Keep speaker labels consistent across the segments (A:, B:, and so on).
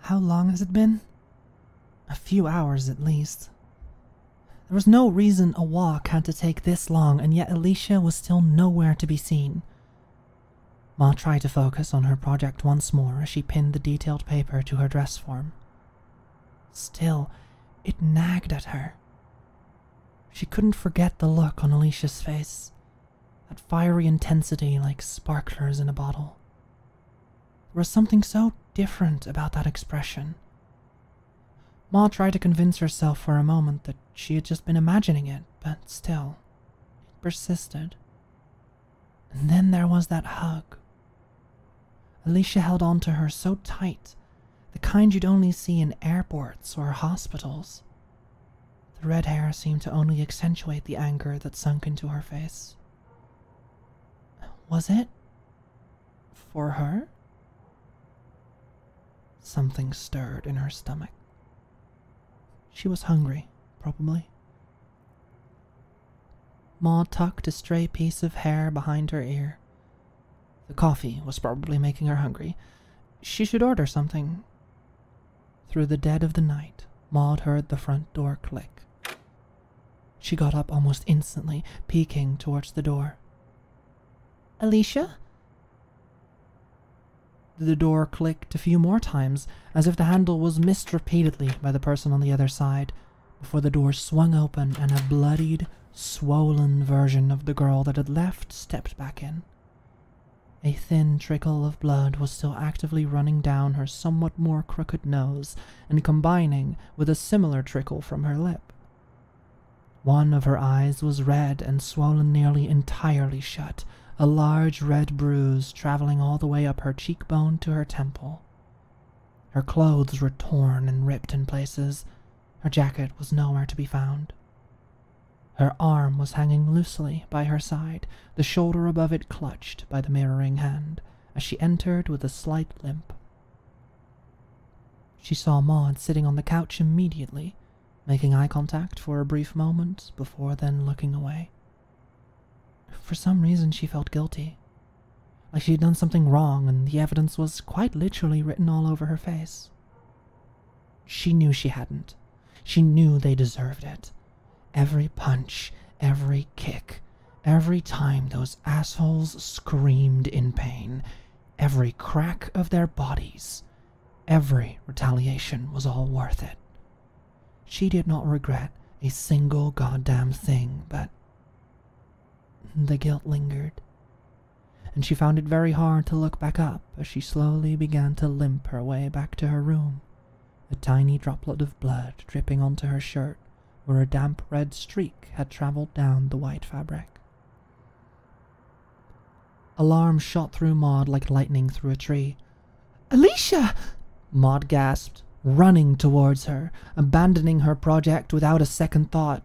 A: How long has it been? A few hours at least. There was no reason a walk had to take this long, and yet Alicia was still nowhere to be seen. Maude tried to focus on her project once more as she pinned the detailed paper to her dress form. Still, it nagged at her. She couldn't forget the look on Alicia's face, that fiery intensity like sparklers in a bottle. There was something so different about that expression. Maude tried to convince herself for a moment that she had just been imagining it, but still, it persisted. And then there was that hug. Alicia held on to her so tight, the kind you'd only see in airports or hospitals. The red hair seemed to only accentuate the anger that sunk into her face. Was it for her? Something stirred in her stomach. She was hungry, probably. Maude tucked a stray piece of hair behind her ear. The coffee was probably making her hungry. She should order something. Through the dead of the night, Maude heard the front door click. She got up almost instantly, peeking towards the door. Alicia? The door clicked a few more times, as if the handle was missed repeatedly by the person on the other side, before the door swung open and a bloodied, swollen version of the girl that had left stepped back in. A thin trickle of blood was still actively running down her somewhat more crooked nose and combining with a similar trickle from her lip. One of her eyes was red and swollen nearly entirely shut, a large red bruise traveling all the way up her cheekbone to her temple. Her clothes were torn and ripped in places. Her jacket was nowhere to be found. Her arm was hanging loosely by her side, the shoulder above it clutched by the mirroring hand, as she entered with a slight limp. She saw Maude sitting on the couch immediately, making eye contact for a brief moment before then looking away. For some reason she felt guilty, like she had done something wrong and the evidence was quite literally written all over her face. She knew she hadn't. She knew they deserved it. Every punch, every kick, every time those assholes screamed in pain, every crack of their bodies, every retaliation was all worth it. She did not regret a single goddamn thing, but the guilt lingered, and she found it very hard to look back up as she slowly began to limp her way back to her room, a tiny droplet of blood dripping onto her shirt where a damp red streak had traveled down the white fabric. Alarm shot through Maude like lightning through a tree. "Alicia!" Maude gasped, running towards her, abandoning her project without a second thought.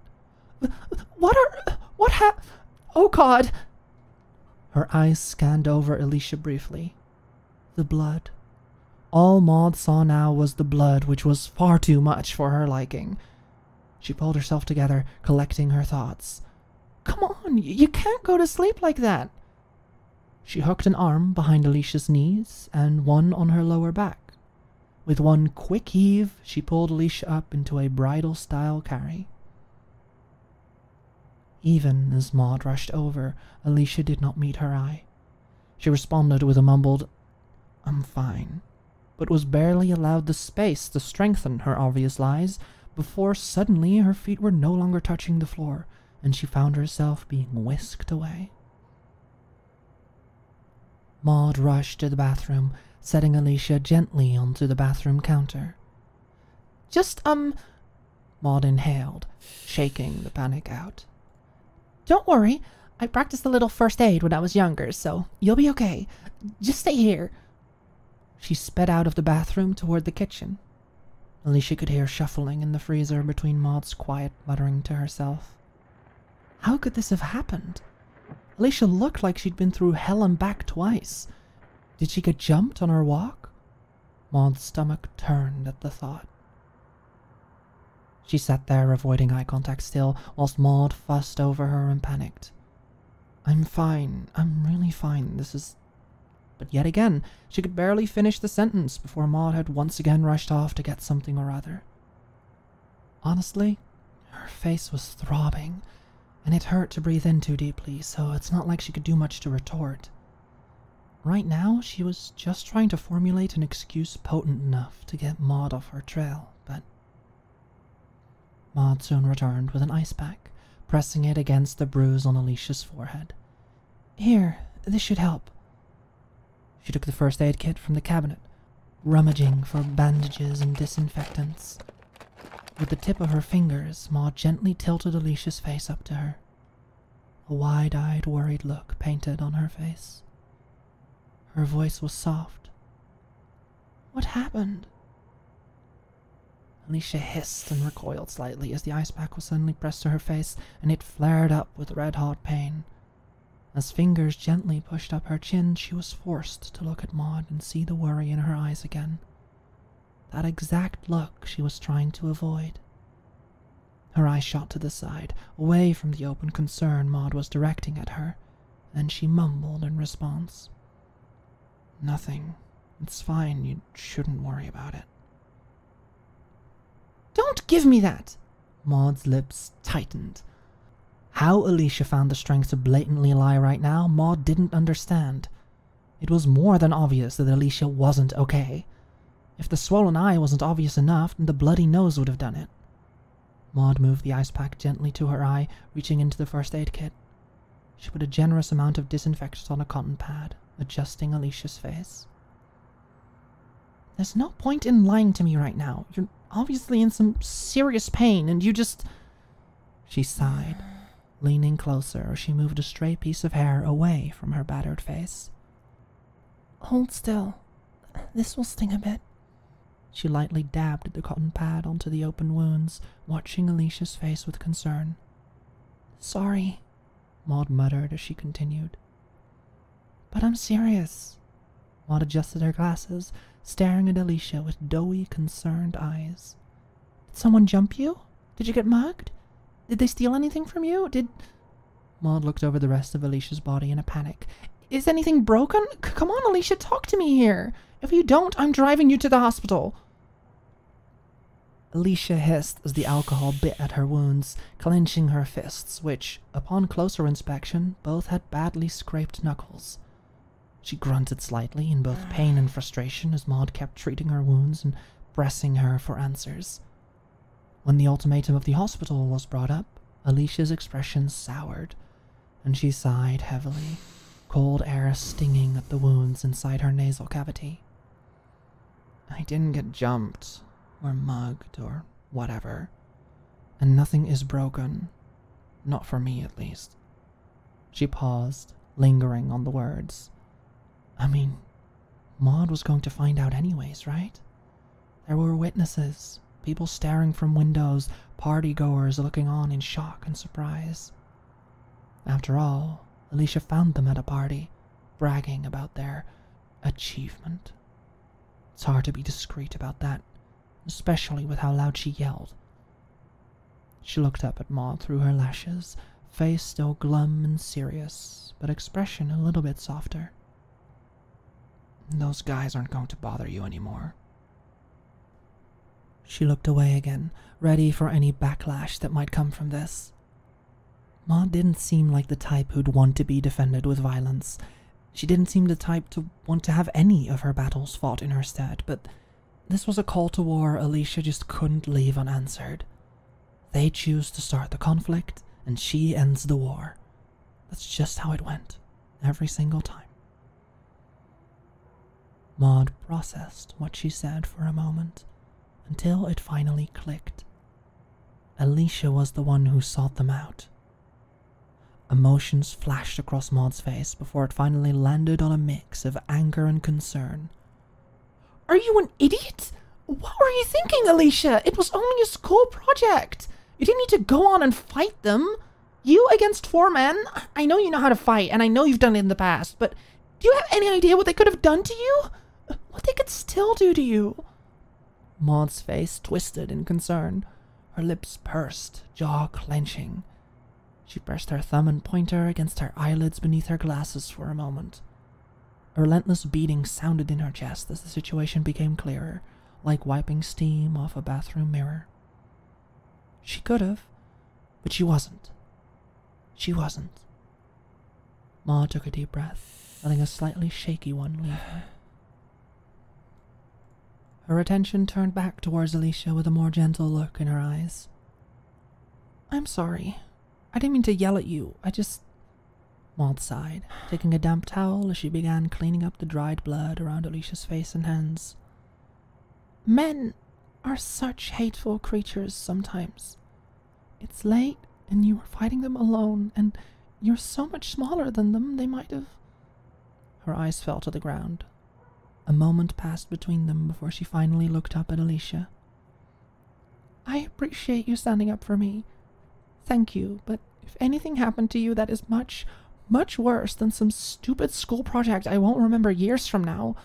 A: Oh God! Her eyes scanned over Alicia briefly. The blood. All Maude saw now was the blood, which was far too much for her liking. She pulled herself together, collecting her thoughts. "Come on, you can't go to sleep like that." She hooked an arm behind Alicia's knees and one on her lower back. With one quick heave, she pulled Alicia up into a bridal-style carry. Even as Maude rushed over, Alicia did not meet her eye. She responded with a mumbled, "I'm fine," but was barely allowed the space to strengthen her obvious lies before suddenly her feet were no longer touching the floor, and she found herself being whisked away. Maude rushed to the bathroom, setting Alicia gently onto the bathroom counter. Maude inhaled, shaking the panic out. "Don't worry, I practiced a little first aid when I was younger, so you'll be okay. Just stay here." She sped out of the bathroom toward the kitchen. Alicia could hear shuffling in the freezer between Maude's quiet muttering to herself. How could this have happened? Alicia looked like she'd been through hell and back twice. Did she get jumped on her walk? Maude's stomach turned at the thought. She sat there avoiding eye contact still, whilst Maude fussed over her and panicked. "I'm fine. I'm really fine. This is but yet again, she could barely finish the sentence before Maude had once again rushed off to get something or other. Honestly, her face was throbbing, and it hurt to breathe in too deeply, so it's not like she could do much to retort. Right now, she was just trying to formulate an excuse potent enough to get Maude off her trail, but Maude soon returned with an ice pack, pressing it against the bruise on Alicia's forehead. "Here, this should help." She took the first aid kit from the cabinet, rummaging for bandages and disinfectants. With the tip of her fingers, Maude gently tilted Alicia's face up to her. A wide-eyed, worried look painted on her face. Her voice was soft. "What happened?" Alicia hissed and recoiled slightly as the ice pack was suddenly pressed to her face, and it flared up with red-hot pain. As fingers gently pushed up her chin, she was forced to look at Maude and see the worry in her eyes again. That exact look she was trying to avoid. Her eyes shot to the side, away from the open concern Maude was directing at her, and she mumbled in response. "Nothing. It's fine. You shouldn't worry about it." "Don't give me that!" Maude's lips tightened. How Alicia found the strength to blatantly lie right now, Maude didn't understand. It was more than obvious that Alicia wasn't okay. If the swollen eye wasn't obvious enough, then the bloody nose would have done it. Maude moved the ice pack gently to her eye, reaching into the first aid kit. She put a generous amount of disinfectant on a cotton pad, adjusting Alicia's face. "There's no point in lying to me right now. You're obviously in some serious pain, and you just..." She sighed, leaning closer as she moved a stray piece of hair away from her battered face. "Hold still. This will sting a bit." She lightly dabbed the cotton pad onto the open wounds, watching Alicia's face with concern. "Sorry," Maude muttered as she continued. "But I'm serious." Maude adjusted her glasses, staring at Alicia with doughy, concerned eyes. "Did someone jump you? Did you get mugged? Did they steal anything from you? Maude looked over the rest of Alicia's body in a panic. "Is anything broken? Come on, Alicia, talk to me here. If you don't, I'm driving you to the hospital." Alicia hissed as the alcohol bit at her wounds, clenching her fists, which, upon closer inspection, both had badly scraped knuckles. She grunted slightly in both pain and frustration as Maude kept treating her wounds and pressing her for answers. When the ultimatum of the hospital was brought up, Alicia's expression soured, and she sighed heavily, cold air stinging at the wounds inside her nasal cavity. "I didn't get jumped, or mugged, or whatever, and nothing is broken. Not for me, at least." She paused, lingering on the words. I mean, Maude was going to find out anyways, right? There were witnesses, people staring from windows, party-goers looking on in shock and surprise. After all, Alicia found them at a party, bragging about their achievement. It's hard to be discreet about that, especially with how loud she yelled. She looked up at Maude through her lashes, face still glum and serious, but expression a little bit softer. "Those guys aren't going to bother you anymore." She looked away again, ready for any backlash that might come from this. Maude didn't seem like the type who'd want to be defended with violence. She didn't seem the type to want to have any of her battles fought in her stead, but this was a call to war Alicia just couldn't leave unanswered. They choose to start the conflict, and she ends the war. That's just how it went, every single time. Maude processed what she said for a moment, until it finally clicked. Alicia was the one who sought them out. Emotions flashed across Maude's face before it finally landed on a mix of anger and concern. "Are you an idiot? What were you thinking, Alicia? It was only a school project. You didn't need to go on and fight them. You against 4 men? I know you know how to fight, and I know you've done it in the past, but do you have any idea what they could have done to you? What they could still do to you?" Maude's face twisted in concern. Her lips pursed, jaw clenching. She pressed her thumb and pointer against her eyelids beneath her glasses for a moment. A relentless beating sounded in her chest as the situation became clearer, like wiping steam off a bathroom mirror. She could have, but she wasn't. She wasn't. Maude took a deep breath, letting a slightly shaky one leave her. Her attention turned back towards Alicia with a more gentle look in her eyes. I'm sorry. I didn't mean to yell at you. Maude sighed, taking a damp towel as she began cleaning up the dried blood around Alicia's face and hands. Men are such hateful creatures sometimes. It's late, and you were fighting them alone, and you're so much smaller than them, they might have... Her eyes fell to the ground. A moment passed between them before she finally looked up at Alicia. I appreciate you standing up for me. Thank you, but if anything happened to you that is much, much worse than some stupid school project I won't remember years from now...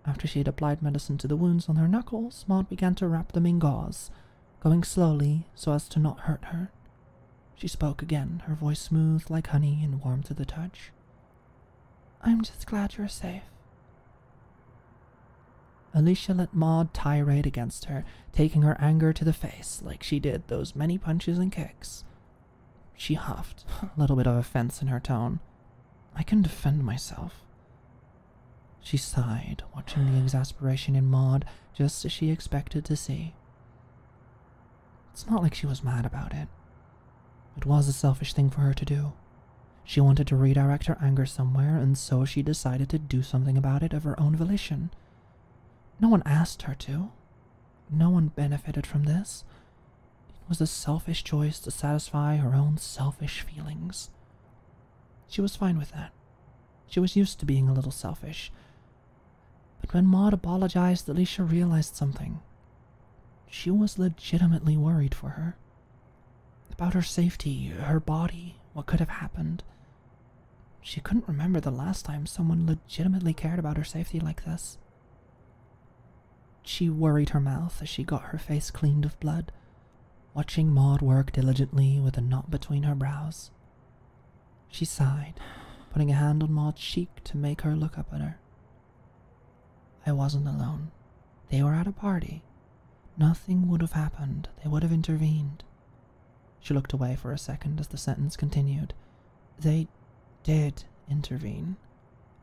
A: After she had applied medicine to the wounds on her knuckles, Maude began to wrap them in gauze, going slowly so as to not hurt her. She spoke again, her voice smooth like honey and warm to the touch. I'm just glad you're safe. Alicia let Maude tirade against her, taking her anger to the face like she did those many punches and kicks. She huffed, a little bit of offense in her tone. I can defend myself. She sighed, watching the exasperation in Maude just as she expected to see. It's not like she was mad about it. It was a selfish thing for her to do. She wanted to redirect her anger somewhere, and so she decided to do something about it of her own volition. No one asked her to. No one benefited from this. It was a selfish choice to satisfy her own selfish feelings. She was fine with that. She was used to being a little selfish. But when Maude apologized, Alicia realized something. She was legitimately worried for her. About her safety, her body, what could have happened. She couldn't remember the last time someone legitimately cared about her safety like this. She worried her mouth as she got her face cleaned of blood, watching Maude work diligently with a knot between her brows. She sighed, putting a hand on Maude's cheek to make her look up at her. I wasn't alone. They were at a party. Nothing would have happened. They would have intervened. She looked away for a second as the sentence continued. They did intervene,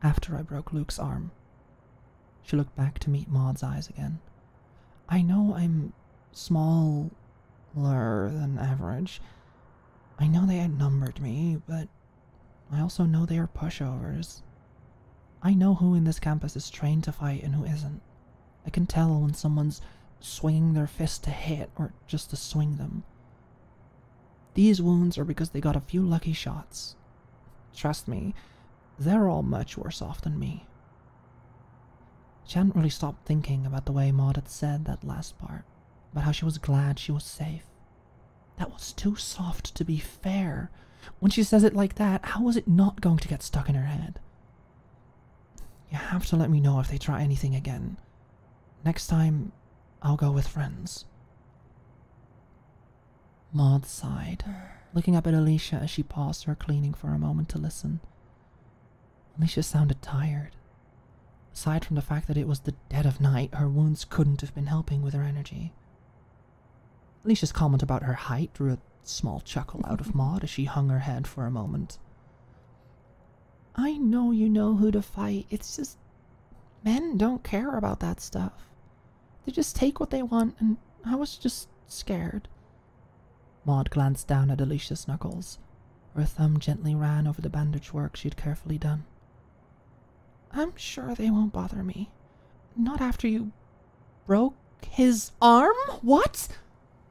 A: after I broke Luke's arm. She looked back to meet Maude's eyes again. I know I'm smaller than average. I know they outnumbered me, but I also know they are pushovers. I know who in this campus is trained to fight and who isn't. I can tell when someone's swinging their fist to hit or just to swing them. These wounds are because they got a few lucky shots. Trust me, they're all much worse off than me. She hadn't really stopped thinking about the way Maude had said that last part, about how she was glad she was safe. That was too soft to be fair. When she says it like that, how was it not going to get stuck in her head? You have to let me know if they try anything again. Next time, I'll go with friends. Maude sighed, looking up at Alicia as she paused her cleaning for a moment to listen. Alicia sounded tired. Aside from the fact that it was the dead of night, her wounds couldn't have been helping with her energy. Alicia's comment about her height drew a small chuckle out of Maude as she hung her head for a moment. I know you know who to fight, it's just... men don't care about that stuff. They just take what they want, and I was just scared. Maude glanced down at Alicia's knuckles. Her thumb gently ran over the bandage work she'd carefully done. I'm sure they won't bother me. Not after you broke his arm? What?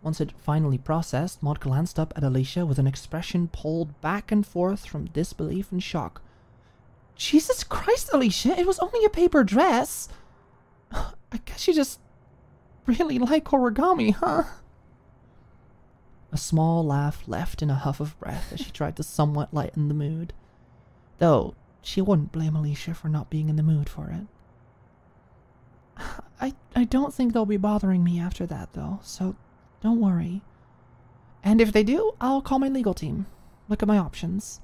A: Once it finally processed, Maude glanced up at Alicia with an expression pulled back and forth from disbelief and shock. Jesus Christ, Alicia, it was only a paper dress. I guess you just really like origami, huh? A small laugh left in a huff of breath as she tried to somewhat lighten the mood. Though, she wouldn't blame Alicia for not being in the mood for it. I don't think they'll be bothering me after that, though, so don't worry. And if they do, I'll call my legal team. Look at my options.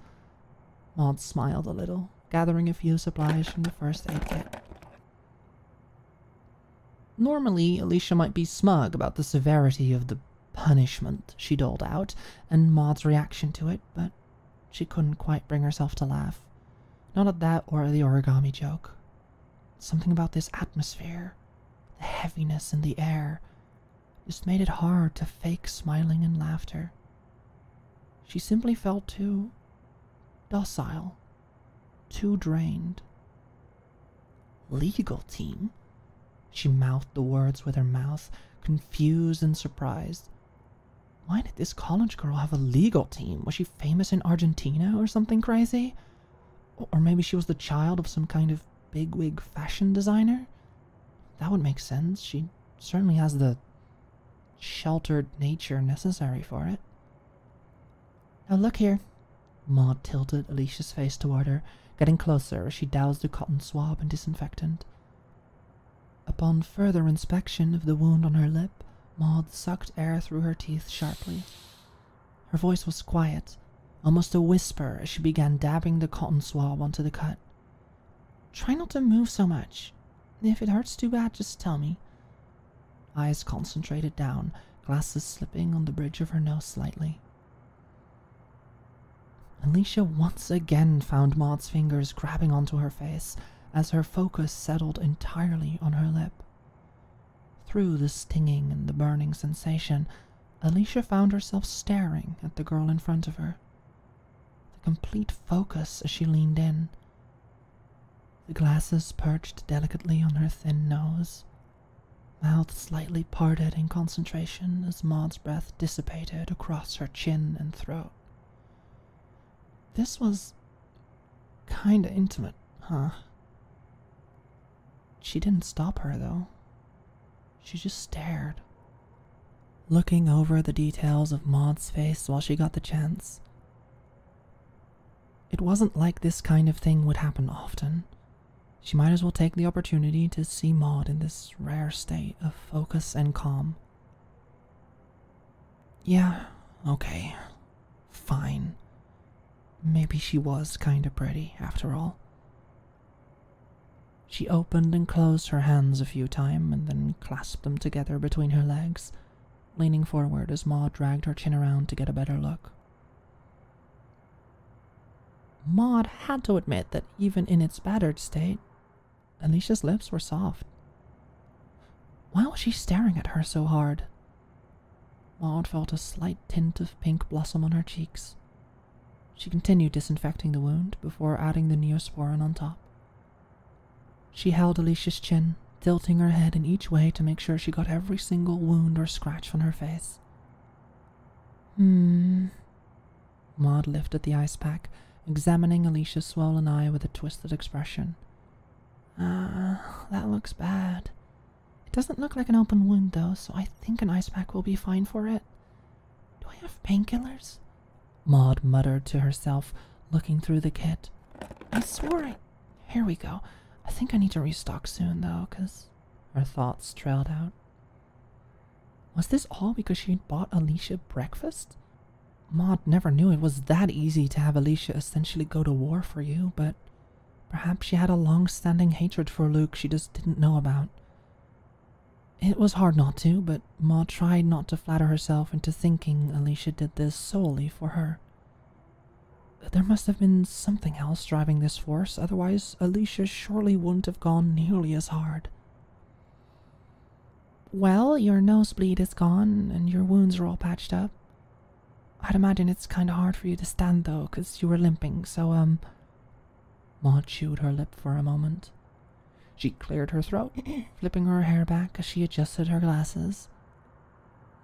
A: Maude smiled a little, gathering a few supplies from the first aid kit. Normally, Alicia might be smug about the severity of the punishment she doled out and Maude's reaction to it, but she couldn't quite bring herself to laugh. Not at that or the origami joke. Something about this atmosphere, the heaviness in the air, just made it hard to fake smiling and laughter. She simply felt too docile, too drained. Legal team? She mouthed the words with her mouth, confused and surprised. Why did this college girl have a legal team? Was she famous in Argentina or something crazy? Or maybe she was the child of some kind of bigwig fashion designer? That would make sense. She certainly has the sheltered nature necessary for it. Now look here. Maude tilted Alicia's face toward her, getting closer as she doused the cotton swab in disinfectant. Upon further inspection of the wound on her lip, Maude sucked air through her teeth sharply. Her voice was quiet, almost a whisper as she began dabbing the cotton swab onto the cut. Try not to move so much. If it hurts too bad, just tell me. Eyes concentrated down, glasses slipping on the bridge of her nose slightly. Alicia once again found Maude's fingers grabbing onto her face as her focus settled entirely on her lip. Through the stinging and the burning sensation, Alicia found herself staring at the girl in front of her. The complete focus as she leaned in. The glasses perched delicately on her thin nose, mouth slightly parted in concentration as Maude's breath dissipated across her chin and throat. This was kinda intimate, huh? She didn't stop her, though. She just stared, looking over the details of Maude's face while she got the chance. It wasn't like this kind of thing would happen often. She might as well take the opportunity to see Maude in this rare state of focus and calm. Yeah, okay, fine. Maybe she was kinda pretty, after all. She opened and closed her hands a few times and then clasped them together between her legs, leaning forward as Maude dragged her chin around to get a better look. Maude had to admit that even in its battered state, Alicia's lips were soft. Why was she staring at her so hard? Maude felt a slight tint of pink blossom on her cheeks. She continued disinfecting the wound before adding the Neosporin on top. She held Alicia's chin, tilting her head in each way to make sure she got every single wound or scratch on her face. Maude lifted the ice pack, examining Alicia's swollen eye with a twisted expression. That looks bad. It doesn't look like an open wound, though, so I think an ice pack will be fine for it. Do I have painkillers? Maude muttered to herself, looking through the kit. I swore I... Here we go. I think I need to restock soon, though, because her thoughts trailed out. Was this all because she had bought Alicia breakfast? Maude never knew it was that easy to have Alicia essentially go to war for you, but perhaps she had a long-standing hatred for Luke she just didn't know about. It was hard not to, but Maude tried not to flatter herself into thinking Alicia did this solely for her. There must have been something else driving this force, otherwise Alicia surely wouldn't have gone nearly as hard. Well, your nosebleed is gone, and your wounds are all patched up. I'd imagine it's kinda hard for you to stand, though, 'cause you were limping, so, Maude chewed her lip for a moment. She cleared her throat, flipping her hair back as she adjusted her glasses.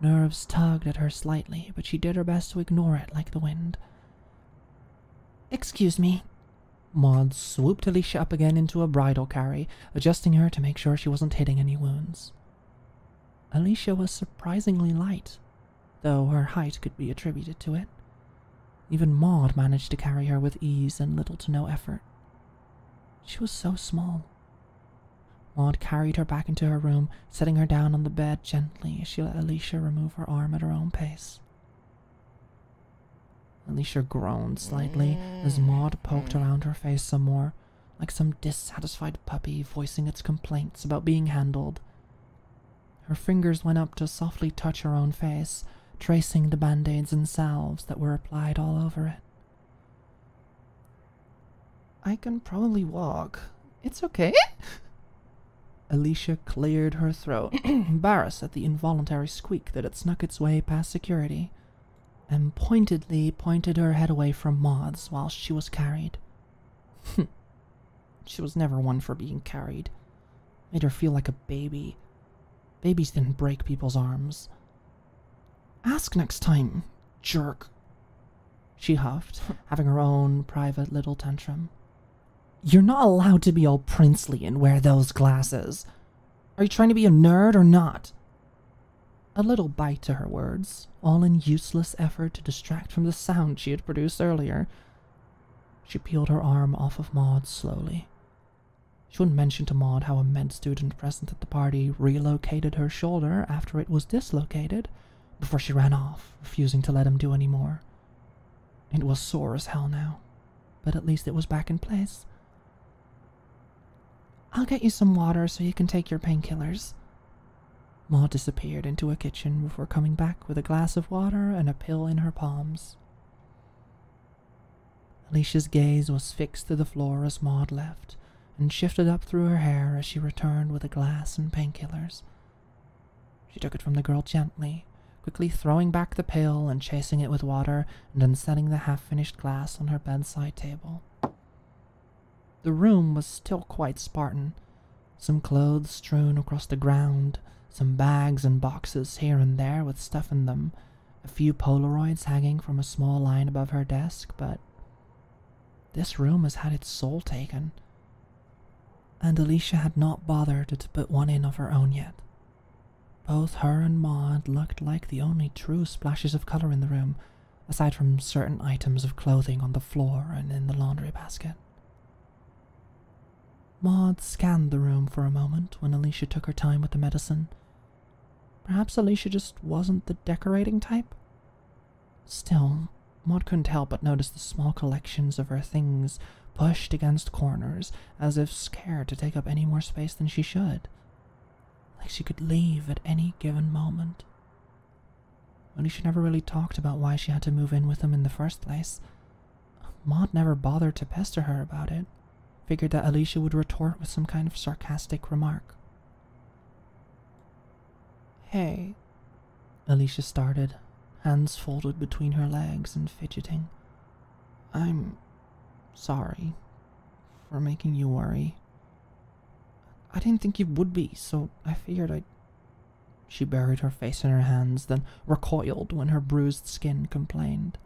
A: Nerves tugged at her slightly, but she did her best to ignore it like the wind. Excuse me. Maude swooped Alicia up again into a bridle carry, adjusting her to make sure she wasn't hitting any wounds. Alicia was surprisingly light, though her height could be attributed to it. Even Maude managed to carry her with ease and little to no effort. She was so small. Maude carried her back into her room, setting her down on the bed gently as she let Alicia remove her arm at her own pace. Alicia groaned slightly as Maude poked around her face some more, like some dissatisfied puppy voicing its complaints about being handled. Her fingers went up to softly touch her own face, tracing the band-aids and salves that were applied all over it. I can probably walk. It's okay. Alicia cleared her throat, embarrassed at the involuntary squeak that had snuck its way past security, and pointedly pointed her head away from Maude's while she was carried. She was never one for being carried. Made her feel like a baby. Babies didn't break people's arms. Ask next time, jerk. She huffed, having her own private little tantrum. You're not allowed to be all princely and wear those glasses. Are you trying to be a nerd or not? A little bite to her words, all in useless effort to distract from the sound she had produced earlier. She peeled her arm off of Maude slowly. She wouldn't mention to Maude how a med student present at the party relocated her shoulder after it was dislocated, before she ran off, refusing to let him do any more. It was sore as hell now, but at least it was back in place. I'll get you some water so you can take your painkillers. Maude disappeared into a kitchen before coming back with a glass of water and a pill in her palms. Alicia's gaze was fixed to the floor as Maude left, and shifted up through her hair as she returned with a glass and painkillers. She took it from the girl gently, quickly throwing back the pill and chasing it with water, and then setting the half-finished glass on her bedside table. The room was still quite Spartan. Some clothes strewn across the ground, some bags and boxes here and there with stuff in them, a few Polaroids hanging from a small line above her desk, but this room has had its soul taken, and Alicia had not bothered to put one in of her own yet. Both her and Maude looked like the only true splashes of color in the room, aside from certain items of clothing on the floor and in the laundry basket. Maude scanned the room for a moment when Alicia took her time with the medicine. Perhaps Alicia just wasn't the decorating type? Still, Maude couldn't help but notice the small collections of her things pushed against corners, as if scared to take up any more space than she should. Like she could leave at any given moment. Alicia never really talked about why she had to move in with them in the first place. Maude never bothered to pester her about it, figured that Alicia would retort with some kind of sarcastic remark. Hey, Alicia started, hands folded between her legs and fidgeting. I'm sorry for making you worry. I didn't think you would be, so I figured I'd... She buried her face in her hands, then recoiled when her bruised skin complained.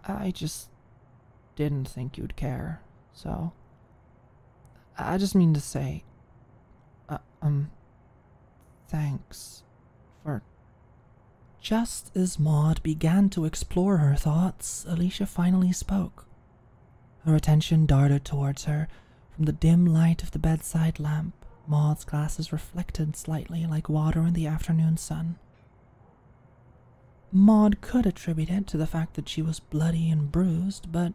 A: I just didn't think you'd care, so... I just mean to say... thanks for... Just as Maude began to explore her thoughts, Alicia finally spoke. Her attention darted towards her. From the dim light of the bedside lamp, Maude's glasses reflected slightly like water in the afternoon sun. Maude could attribute it to the fact that she was bloody and bruised, but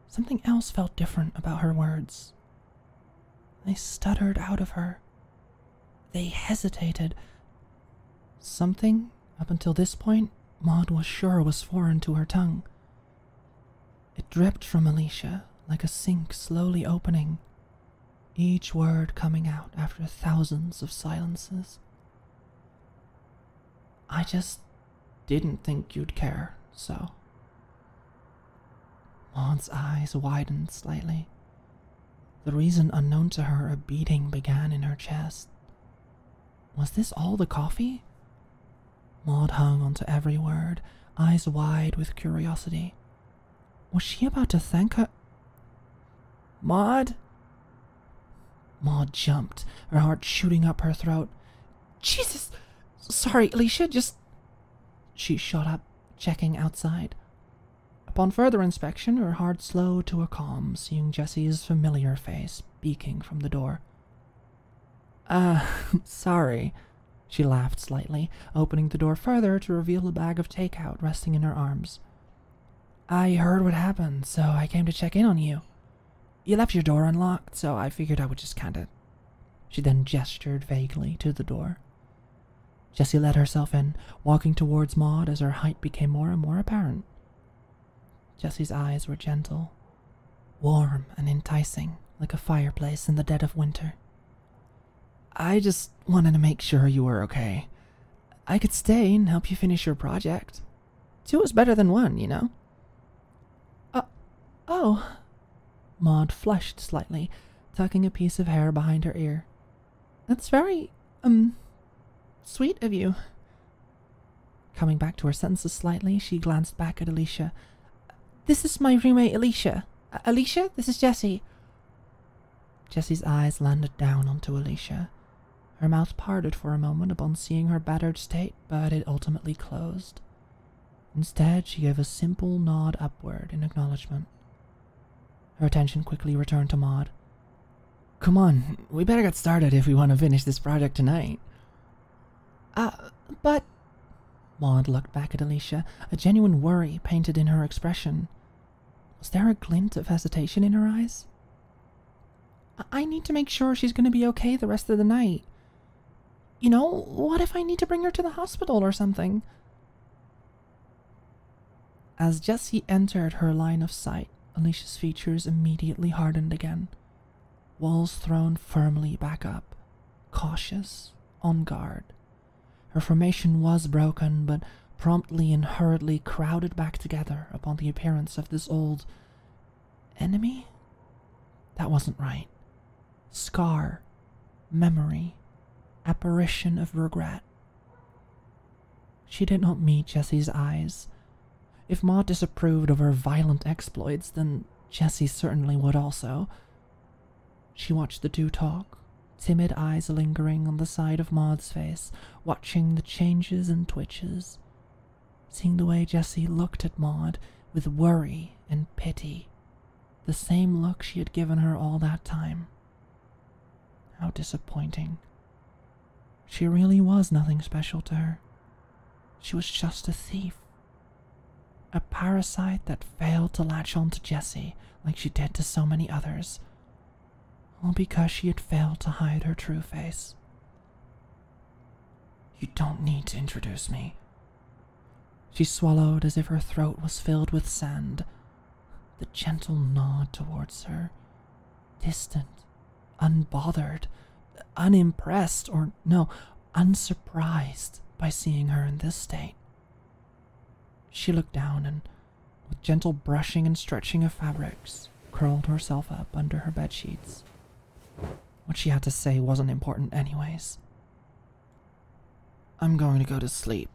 A: something else felt different about her words. They stuttered out of her. They hesitated. Something, up until this point, Maude was sure was foreign to her tongue. It dripped from Alicia, like a sink slowly opening, each word coming out after thousands of silences. I just didn't think you'd care, so... Maude's eyes widened slightly. The reason unknown to her, a beating began in her chest. Was this all the coffee? Maude hung onto every word, eyes wide with curiosity. Was she about to thank her? Maude? Maude jumped, her heart shooting up her throat. Jesus! Sorry, Alicia, just... She shot up, checking outside. Upon further inspection, her heart slowed to a calm, seeing Jessie's familiar face peeking from the door. Sorry. She laughed slightly, opening the door further to reveal a bag of takeout resting in her arms. I heard what happened, so I came to check in on you. You left your door unlocked, so I figured I would just kinda... She then gestured vaguely to the door. Jessie let herself in, walking towards Maude as her height became more and more apparent. Jessie's eyes were gentle, warm and enticing, like a fireplace in the dead of winter. I just wanted to make sure you were okay. I could stay and help you finish your project. 2 is better than 1, you know? Oh. Maude flushed slightly, tucking a piece of hair behind her ear. That's very, sweet of you. Coming back to her senses slightly, she glanced back at Alicia. This is my roommate, Alicia. Alicia, this is Jessie. Jessie's eyes landed down onto Alicia. Her mouth parted for a moment upon seeing her battered state, but it ultimately closed. Instead, she gave a simple nod upward in acknowledgement. Her attention quickly returned to Maude. Come on, we better get started if we want to finish this project tonight. But... Maude looked back at Alicia, a genuine worry painted in her expression. Was there a glint of hesitation in her eyes? I need to make sure she's going to be okay the rest of the night. You know, what if I need to bring her to the hospital or something? As Jessie entered her line of sight, Alicia's features immediately hardened again. Walls thrown firmly back up, cautious, on guard. Her formation was broken, but promptly and hurriedly crowded back together upon the appearance of this old... enemy? That wasn't right. Scar, memory, apparition of regret. She did not meet Jessie's eyes. If Maude disapproved of her violent exploits, then Jessie certainly would also. She watched the 2 talk, timid eyes lingering on the side of Maude's face, watching the changes and twitches, seeing the way Jessie looked at Maude with worry and pity, the same look she had given her all that time. How disappointing. She really was nothing special to her. She was just a thief. A parasite that failed to latch on to Jessie like she did to so many others, all because she had failed to hide her true face. You don't need to introduce me. She swallowed as if her throat was filled with sand. The gentle nod towards her, distant, unbothered, unimpressed, or no, unsurprised by seeing her in this state. She looked down and, with gentle brushing and stretching of fabrics, curled herself up under her bedsheets. What she had to say wasn't important anyways. I'm going to go to sleep.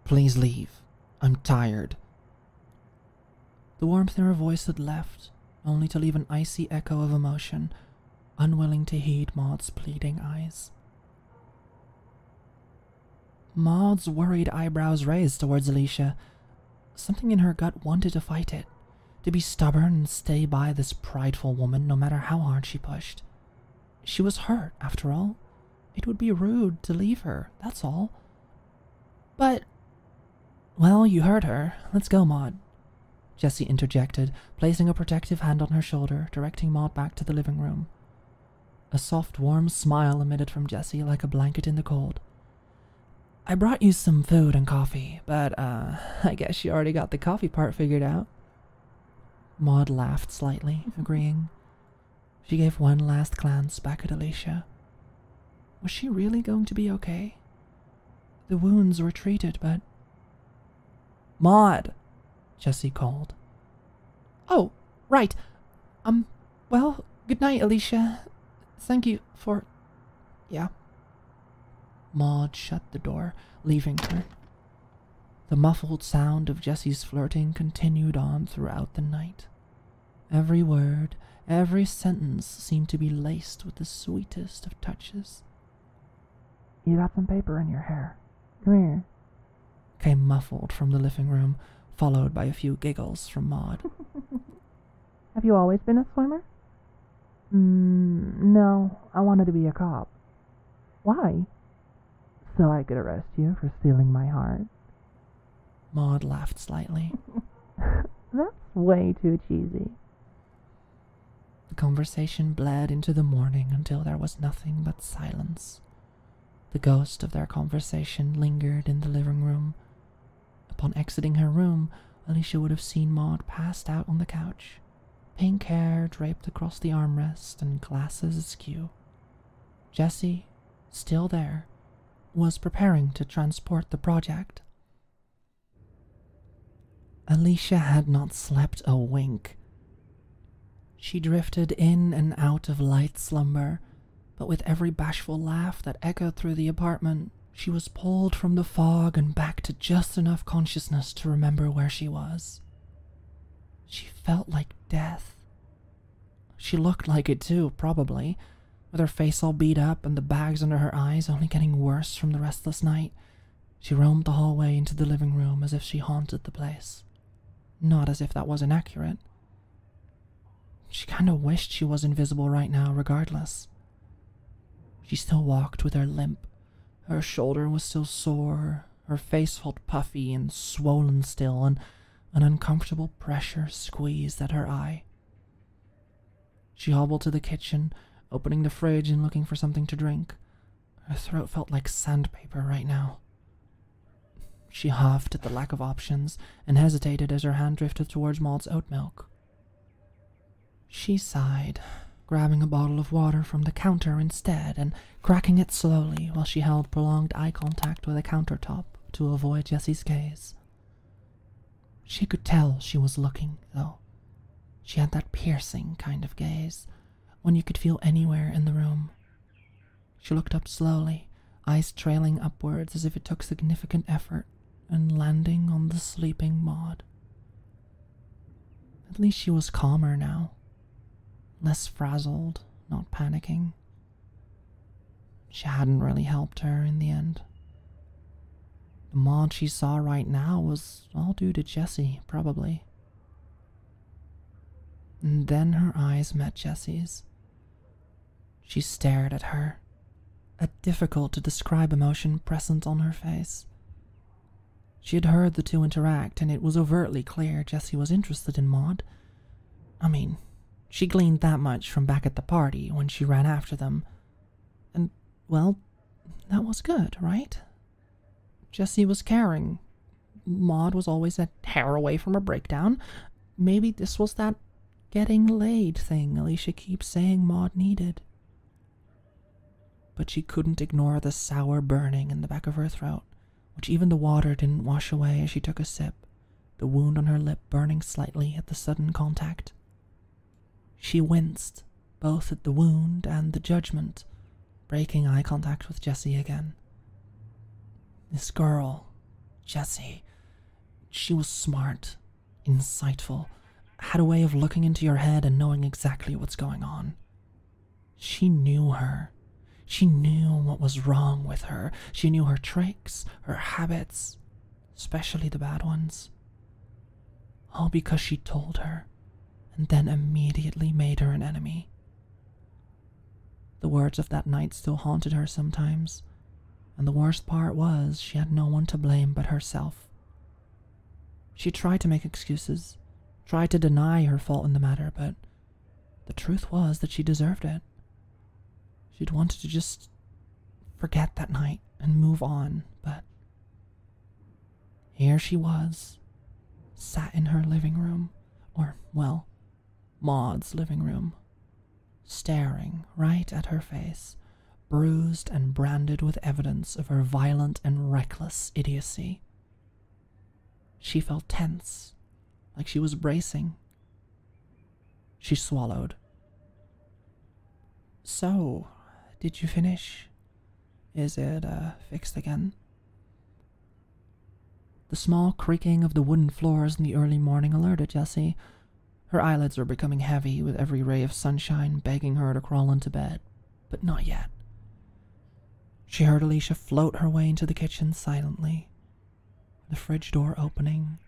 A: Please leave. I'm tired. The warmth in her voice had left, only to leave an icy echo of emotion, unwilling to heed Maude's pleading eyes. Maude's worried eyebrows raised towards Alicia. Something in her gut wanted to fight it, to be stubborn and stay by this prideful woman no matter how hard she pushed. She was hurt, after all. It would be rude to leave her, that's all. But... well, you heard her. Let's go, Maude. Jessie interjected, placing a protective hand on her shoulder, directing Maude back to the living room. A soft, warm smile emitted from Jessie like a blanket in the cold. I brought you some food and coffee, but, I guess you already got the coffee part figured out. Maude laughed slightly, agreeing. She gave one last glance back at Alicia. Was she really going to be okay? The wounds were treated, but... Maude! Jessie called. Oh, right. Well, good night, Alicia. Thank you for... yeah. Maude shut the door, leaving her. The muffled sound of Jessie's flirting continued on throughout the night. Every word, every sentence seemed to be laced with the sweetest of touches. You got some paper in your hair. Come here. Came muffled from the living room, followed by a few giggles from Maude.
B: Have you always been a swimmer? No, I wanted to be a cop. Why? So I could arrest you for stealing my heart.
A: Maude laughed slightly.
B: That's way too cheesy.
A: The conversation bled into the morning until there was nothing but silence. The ghost of their conversation lingered in the living room. Upon exiting her room, Alicia would have seen Maude passed out on the couch, pink hair draped across the armrest and glasses askew. Jessie, still there, was preparing to transport the project. Alicia had not slept a wink. She drifted in and out of light slumber, but with every bashful laugh that echoed through the apartment, she was pulled from the fog and back to just enough consciousness to remember where she was. She felt like death. She looked like it too, probably, with her face all beat up and the bags under her eyes only getting worse from the restless night. She roamed the hallway into the living room as if she haunted the place. Not as if that was inaccurate. She kind of wished she was invisible right now, regardless. She still walked with her limp. Her shoulder was still sore, her face felt puffy and swollen still, and an uncomfortable pressure squeezed at her eye. She hobbled to the kitchen, opening the fridge and looking for something to drink. Her throat felt like sandpaper right now. She huffed at the lack of options and hesitated as her hand drifted towards Maude's oat milk. She sighed, grabbing a bottle of water from the counter instead and cracking it slowly while she held prolonged eye contact with the countertop to avoid Jessie's gaze. She could tell she was looking, though. She had that piercing kind of gaze, one you could feel anywhere in the room. She looked up slowly, eyes trailing upwards as if it took significant effort, and landing on the sleeping Maude. At least she was calmer now. Less frazzled, not panicking. She hadn't really helped her in the end. The Maude she saw right now was all due to Jessie, probably. And then her eyes met Jessie's. She stared at her, a difficult-to-describe emotion present on her face. She had heard the two interact, and it was overtly clear Jessie was interested in Maude. I mean, she gleaned that much from back at the party when she ran after them. And, well, that was good, right? Jessie was caring. Maude was always a hair away from a breakdown. Maybe this was that getting laid thing Alicia keeps saying Maude needed. But she couldn't ignore the sour burning in the back of her throat, which even the water didn't wash away as she took a sip, the wound on her lip burning slightly at the sudden contact. She winced, both at the wound and the judgment, breaking eye contact with Jessie again. This girl, Jessie, she was smart, insightful, had a way of looking into your head and knowing exactly what's going on. She knew her. She knew what was wrong with her. She knew her tricks, her habits, especially the bad ones. All because she told her, and then immediately made her an enemy. The words of that night still haunted her sometimes, and the worst part was she had no one to blame but herself. She tried to make excuses, tried to deny her fault in the matter, but the truth was that she deserved it. She'd wanted to just forget that night and move on, but here she was, sat in her living room, or, well, Maude's living room, staring right at her face, bruised and branded with evidence of her violent and reckless idiocy. She felt tense, like she was bracing. She swallowed. So, did you finish? Is it, fixed again? The small creaking of the wooden floors in the early morning alerted Jessie. Her eyelids were becoming heavy with every ray of sunshine begging her to crawl into bed, but not yet. She heard Alicia float her way into the kitchen silently, the fridge door opening,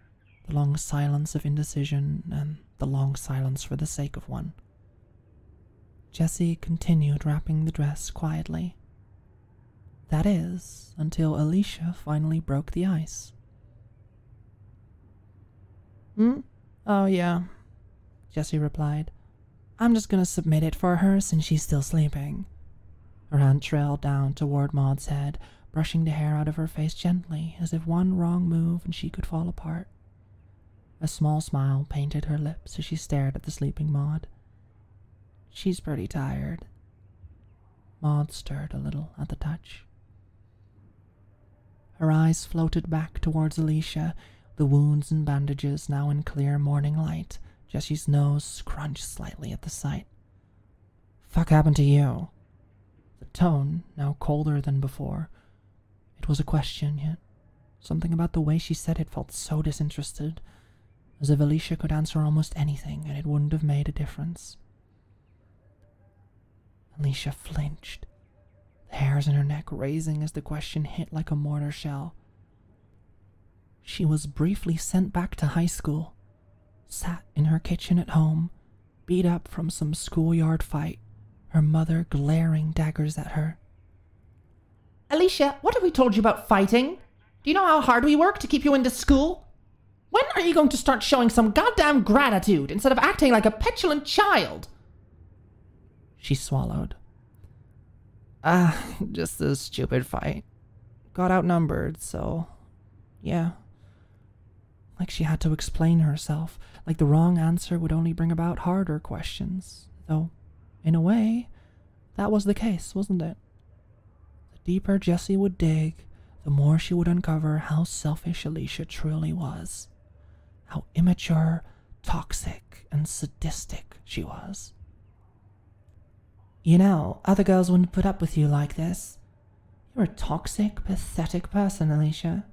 A: the long silence of indecision, and the long silence for the sake of one. Jessie continued wrapping the dress quietly. That is, until Alicia finally broke the ice. Oh, yeah, Jessie replied. I'm just gonna submit it for her since she's still sleeping. Her hand trailed down toward Maude's head, brushing the hair out of her face gently, as if one wrong move and she could fall apart. A small smile painted her lips as she stared at the sleeping Maude. She's pretty tired. Maude stirred a little at the touch. Her eyes floated back towards Alicia, the wounds and bandages now in clear morning light. Jessie's nose scrunched slightly at the sight. Fuck happened to you? The tone, now colder than before. It was a question, yet something about the way she said it felt so disinterested, as if Alicia could answer almost anything and it wouldn't have made a difference. Alicia flinched, the hairs in her neck raising as the question hit like a mortar shell. She was briefly sent back to high school, sat in her kitchen at home, beat up from some schoolyard fight, her mother glaring daggers at her.
C: Alicia, what have we told you about fighting? Do you know how hard we work to keep you into school? When are you going to start showing some goddamn gratitude instead of acting like a petulant child?
A: She swallowed. Just a stupid fight. Got outnumbered, so yeah. Like she had to explain herself, like the wrong answer would only bring about harder questions. Though, in a way, that was the case, wasn't it? The deeper Jessie would dig, the more she would uncover how selfish Alicia truly was. How immature, toxic, and sadistic she was. You know, other girls wouldn't put up with you like this. You're a toxic, pathetic person, Alicia.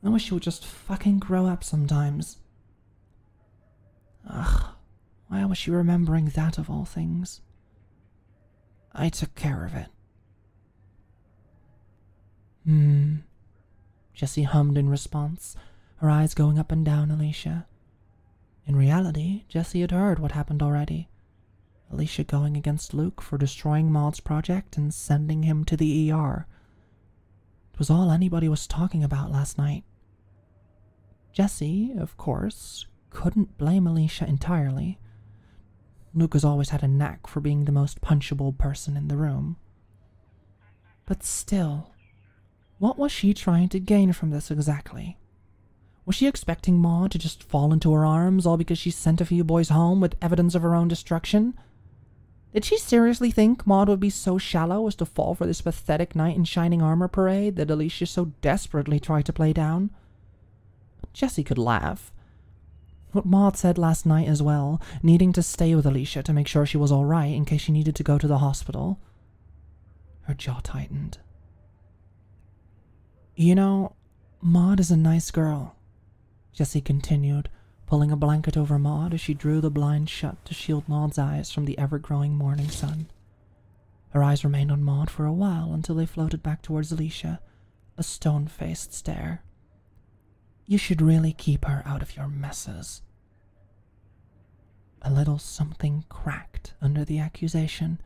A: I wish you would just fucking grow up sometimes. Ugh, why was she remembering that of all things? I took care of it. Jessie hummed in response, her eyes going up and down Alicia. In reality, Jessie had heard what happened already. Alicia going against Luke for destroying Maude's project and sending him to the ER. It was all anybody was talking about last night. Jessie, of course, couldn't blame Alicia entirely. Luke has always had a knack for being the most punchable person in the room. But still, what was she trying to gain from this exactly? Was she expecting Maude to just fall into her arms all because she sent a few boys home with evidence of her own destruction? Did she seriously think Maude would be so shallow as to fall for this pathetic knight in shining armor parade that Alicia so desperately tried to play down? Jessie could laugh. What Maude said last night as well, needing to stay with Alicia to make sure she was alright in case she needed to go to the hospital. Her jaw tightened. You know, Maude is a nice girl, Jessie continued, pulling a blanket over Maude as she drew the blind shut to shield Maude's eyes from the ever-growing morning sun. Her eyes remained on Maude for a while until they floated back towards Alicia, a stone-faced stare. You should really keep her out of your messes. A little something cracked under the accusation,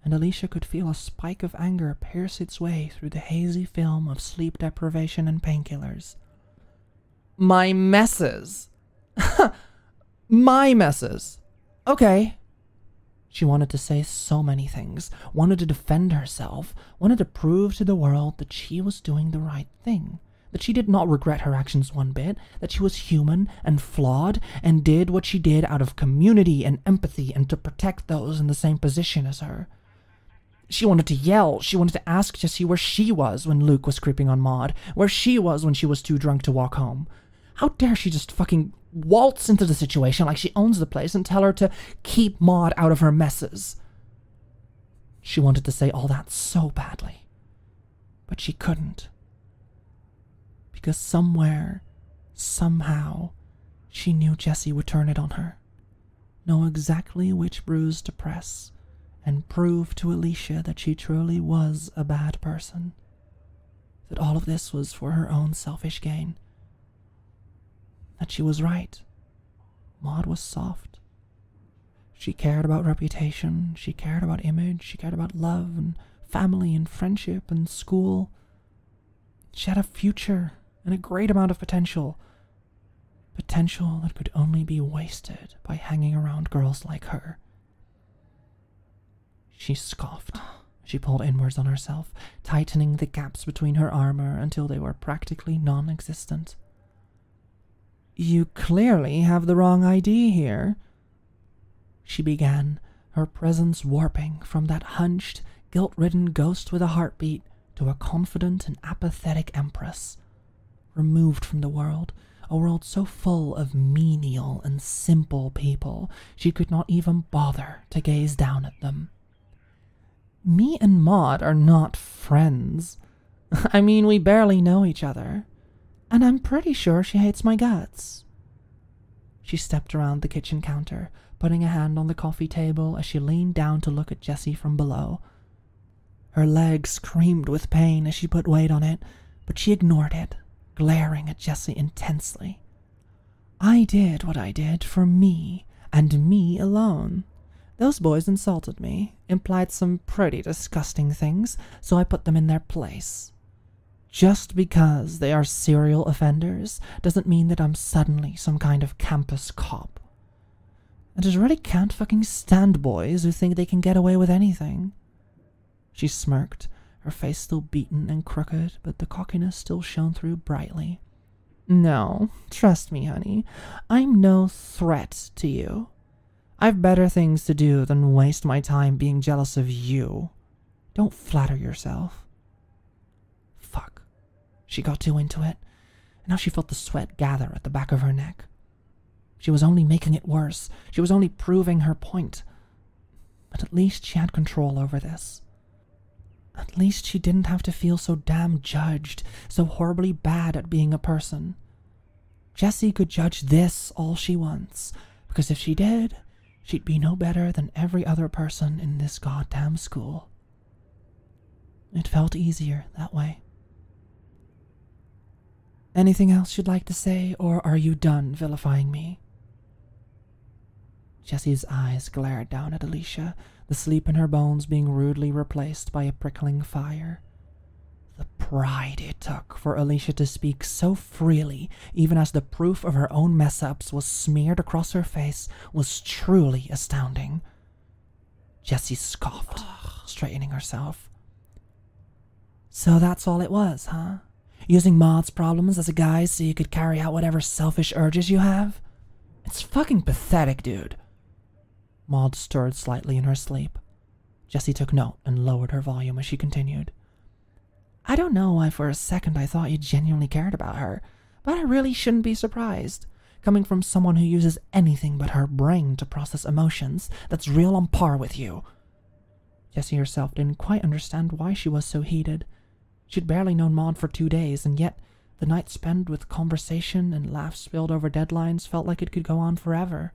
A: and Alicia could feel a spike of anger pierce its way through the hazy film of sleep deprivation and painkillers. My messes! My messes! Okay. She wanted to say so many things, wanted to defend herself, wanted to prove to the world that she was doing the right thing, that she did not regret her actions one bit, that she was human and flawed and did what she did out of community and empathy and to protect those in the same position as her. She wanted to yell, she wanted to ask Jessie where she was when Luke was creeping on Maude, where she was when she was too drunk to walk home. How dare she just fucking waltz into the situation like she owns the place and tell her to keep Maude out of her messes. She wanted to say all that so badly, but she couldn't. Because somewhere, somehow, she knew Jessie would turn it on her, know exactly which bruise to press, and prove to Alicia that she truly was a bad person, that all of this was for her own selfish gain, that she was right. Maude was soft. She cared about reputation, she cared about image, she cared about love and family and friendship and school. She had a future and a great amount of potential, Potential that could only be wasted by hanging around girls like her. She scoffed. She pulled inwards on herself, tightening the gaps between her armor until they were practically non-existent. You clearly have the wrong ID here, she began, her presence warping from that hunched, guilt-ridden ghost with a heartbeat to a confident and apathetic empress, removed from the world, a world so full of menial and simple people she could not even bother to gaze down at them. Me and Maude are not friends. I mean, we barely know each other, and I'm pretty sure she hates my guts. She stepped around the kitchen counter, putting a hand on the coffee table as she leaned down to look at Jessie from below. Her leg screamed with pain as she put weight on it, but she ignored it, glaring at Jessie intensely. I did what I did for me, and me alone. Those boys insulted me, implied some pretty disgusting things, so I put them in their place. Just because they are serial offenders doesn't mean that I'm suddenly some kind of campus cop. I just really can't fucking stand boys who think they can get away with anything. She smirked, her face still beaten and crooked, but the cockiness still shone through brightly. No, trust me, honey, I'm no threat to you. I've better things to do than waste my time being jealous of you. Don't flatter yourself. Fuck. She got too into it, and now she felt the sweat gather at the back of her neck. She was only making it worse. She was only proving her point. But at least she had control over this. At least she didn't have to feel so damn judged, so horribly bad at being a person. Jessie could judge this all she wants, because if she did, she'd be no better than every other person in this goddamn school. It felt easier that way. Anything else you'd like to say, or are you done vilifying me? Jessie's eyes glared down at Alicia, the sleep in her bones being rudely replaced by a prickling fire. The pride it took for Alicia to speak so freely, even as the proof of her own mess-ups was smeared across her face, was truly astounding. Jessie scoffed, straightening herself. So that's all it was, huh? Using Maude's problems as a guise so you could carry out whatever selfish urges you have? It's fucking pathetic, dude. Maude stirred slightly in her sleep. Jessie took note and lowered her volume as she continued. I don't know why for a second I thought you genuinely cared about her, but I really shouldn't be surprised. Coming from someone who uses anything but her brain to process emotions, that's real on par with you. Jessie herself didn't quite understand why she was so heated. She'd barely known Maude for 2 days, and yet the night spent with conversation and laughs spilled over deadlines felt like it could go on forever.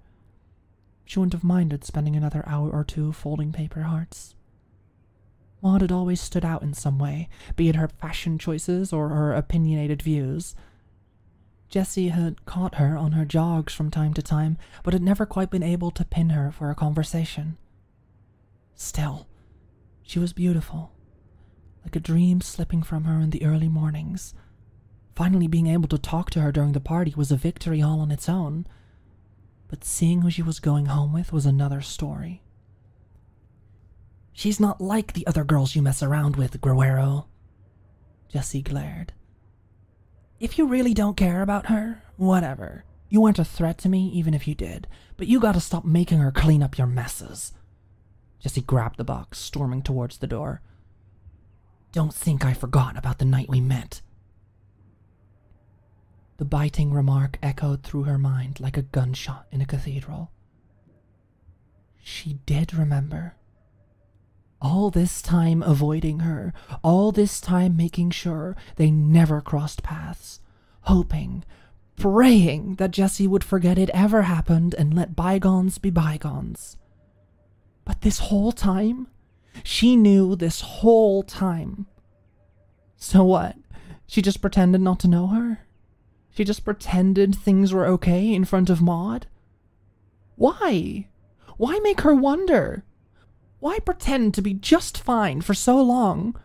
A: She wouldn't have minded spending another hour or two folding paper hearts. Maude had always stood out in some way, be it her fashion choices or her opinionated views. Jessie had caught her on her jogs from time to time, but had never quite been able to pin her for a conversation. Still, she was beautiful, like a dream slipping from her in the early mornings. Finally being able to talk to her during the party was a victory all on its own. But seeing who she was going home with was another story. She's not like the other girls you mess around with, Guerrero. Jessie glared. If you really don't care about her, whatever. You weren't a threat to me, even if you did, but you gotta stop making her clean up your messes. Jessie grabbed the box, storming towards the door. Don't think I forgot about the night we met. The biting remark echoed through her mind like a gunshot in a cathedral. She did remember. All this time avoiding her, all this time making sure they never crossed paths, hoping, praying that Jessie would forget it ever happened and let bygones be bygones. But this whole time, she knew this whole time. So what? She just pretended not to know her? She just pretended things were okay in front of Maude? Why? Why make her wonder? Why pretend to be just fine for so long?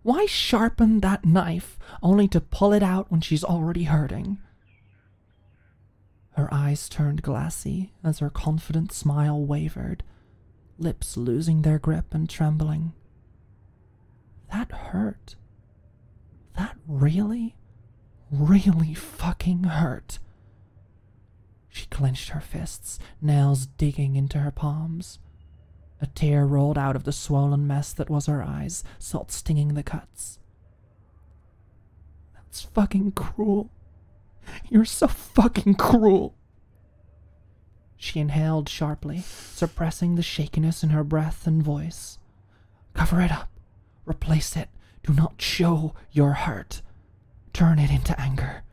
A: Why sharpen that knife only to pull it out when she's already hurting? Her eyes turned glassy as her confident smile wavered, lips losing their grip and trembling. That hurt. That really fucking hurt. She clenched her fists, nails digging into her palms. A tear rolled out of the swollen mess that was her eyes, salt stinging the cuts. That's fucking cruel. You're so fucking cruel. She inhaled sharply, suppressing the shakiness in her breath and voice. Cover it up. Replace it. Do not show your hurt. Turn it into anger.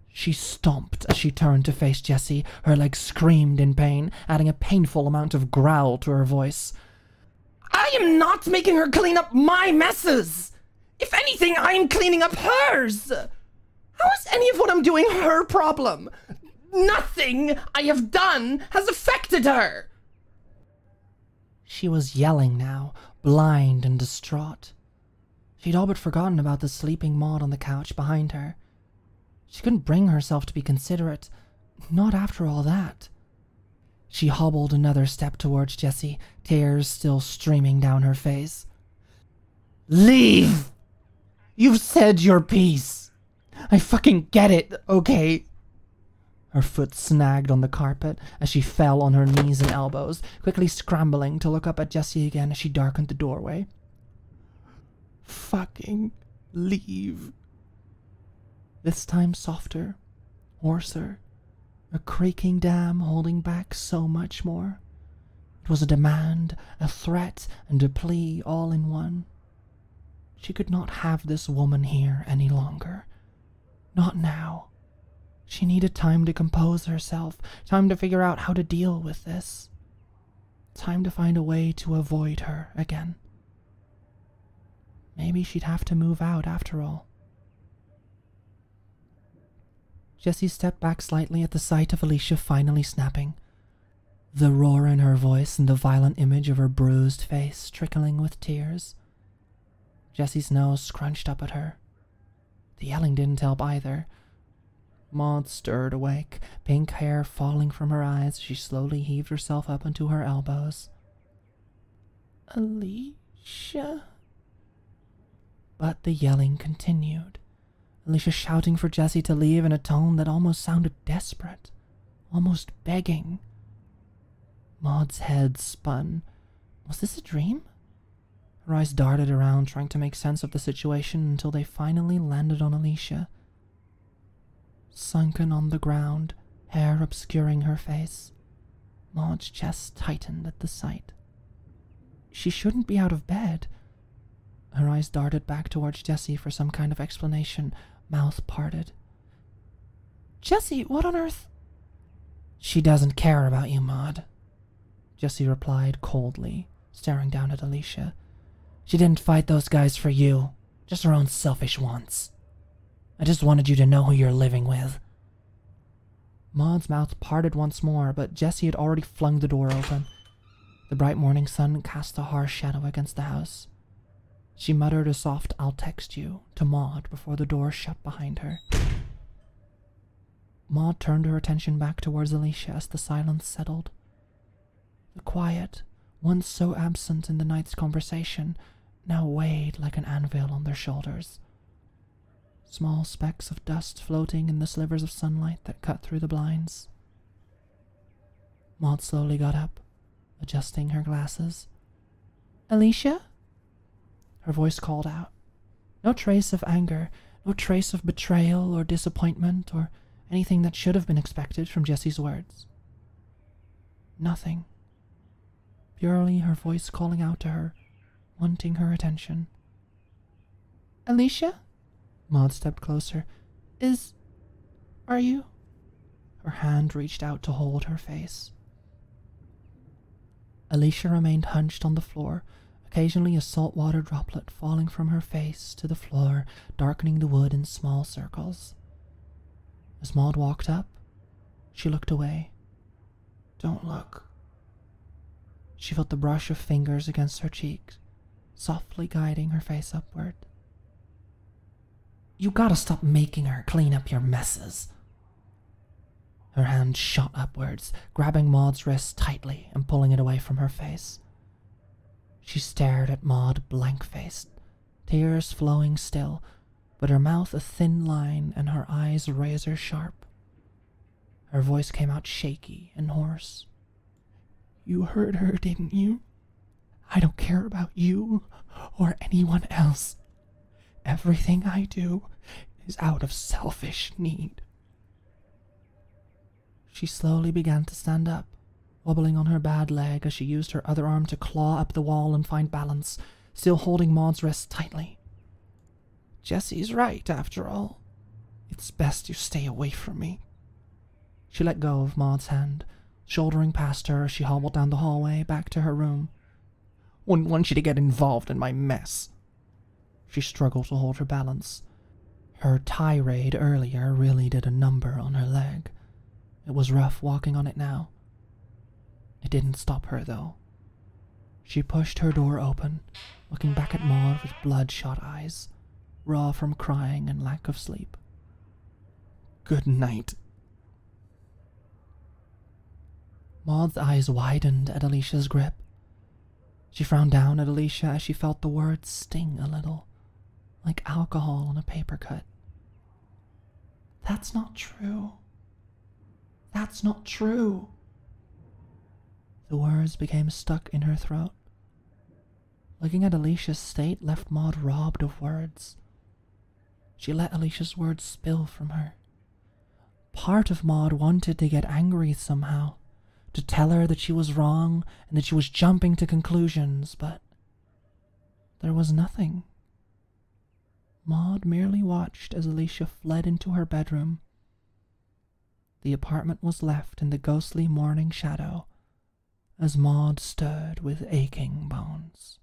A: She stomped as she turned to face Jessie. Her legs screamed in pain, adding a painful amount of growl to her voice.
C: I am not making her clean up my messes! If anything, I am cleaning up hers! How is any of what I'm doing her problem? Nothing I have done has affected her!
A: She was yelling now, blind and distraught. She'd all but forgotten about the sleeping Maude on the couch behind her. She couldn't bring herself to be considerate, not after all that. She hobbled another step towards Jessie, tears still streaming down her face.
C: Leave! You've said your piece. I fucking get it, okay?
A: Her foot snagged on the carpet as she fell on her knees and elbows, quickly scrambling to look up at Jessie again as she darkened the doorway. Fucking leave. This time softer, hoarser, a creaking dam holding back so much more. It was a demand, a threat, and a plea all in one. She could not have this woman here any longer. Not now. She needed time to compose herself, time to figure out how to deal with this. Time to find a way to avoid her again. Maybe she'd have to move out after all. Jessie stepped back slightly at the sight of Alicia finally snapping. The roar in her voice and the violent image of her bruised face trickling with tears. Jessie's nose scrunched up at her. The yelling didn't help either. Maude stirred awake, pink hair falling from her eyes as she slowly heaved herself up onto her elbows. Alicia? But the yelling continued. Alicia shouting for Jessie to leave in a tone that almost sounded desperate, almost begging. Maude's head spun. Was this a dream? Her eyes darted around, trying to make sense of the situation until they finally landed on Alicia. Sunken on the ground, hair obscuring her face, Maude's chest tightened at the sight. She shouldn't be out of bed. Her eyes darted back towards Jessie for some kind of explanation, mouth parted. Jessie, what on earth? She doesn't care about you, Maude, Jessie replied coldly, staring down at Alicia. She didn't fight those guys for you, just her own selfish wants. I just wanted you to know who you're living with. Maude's mouth parted once more, but Jessie had already flung the door open. The bright morning sun cast a harsh shadow against the house. She muttered a soft, "I'll text you," to Maude before the door shut behind her. Maude turned her attention back towards Alicia as the silence settled. The quiet, once so absent in the night's conversation, now weighed like an anvil on their shoulders. Small specks of dust floating in the slivers of sunlight that cut through the blinds. Maude slowly got up, adjusting her glasses. Alicia? Her voice called out. No trace of anger, no trace of betrayal or disappointment or anything that should have been expected from Jessie's words. Nothing. Purely her voice calling out to her, wanting her attention. Alicia? Maude stepped closer. Are you? Her hand reached out to hold her face. Alicia remained hunched on the floor, occasionally a saltwater droplet falling from her face to the floor, darkening the wood in small circles. As Maude walked up, she looked away. Don't look. She felt the brush of fingers against her cheeks, softly guiding her face upward. You gotta stop making her clean up your messes. Her hand shot upwards, grabbing Maude's wrist tightly and pulling it away from her face. She stared at Maude blank-faced, tears flowing still, but her mouth a thin line and her eyes razor-sharp. Her voice came out shaky and hoarse. "You heard her, didn't you? I don't care about you or anyone else. Everything I do is out of selfish need." She slowly began to stand up, wobbling on her bad leg as she used her other arm to claw up the wall and find balance, still holding Maude's wrist tightly. "Jessie's right, after all. It's best you stay away from me." She let go of Maude's hand, shouldering past her as she hobbled down the hallway back to her room. "Wouldn't want you to get involved in my mess." She struggled to hold her balance. Her tirade earlier really did a number on her leg. It was rough walking on it now. It didn't stop her, though. She pushed her door open, looking back at Maude with bloodshot eyes, raw from crying and lack of sleep. "Good night." Maude's eyes widened at Alicia's grip. She frowned down at Alicia as she felt the words sting a little, like alcohol on a paper cut. "That's not true. That's not true." The words became stuck in her throat. Looking at Alicia's state left Maude robbed of words. She let Alicia's words spill from her. Part of Maude wanted to get angry somehow, to tell her that she was wrong and that she was jumping to conclusions, but there was nothing. Maude merely watched as Alicia fled into her bedroom. The apartment was left in the ghostly morning shadow as Maude stood with aching bones.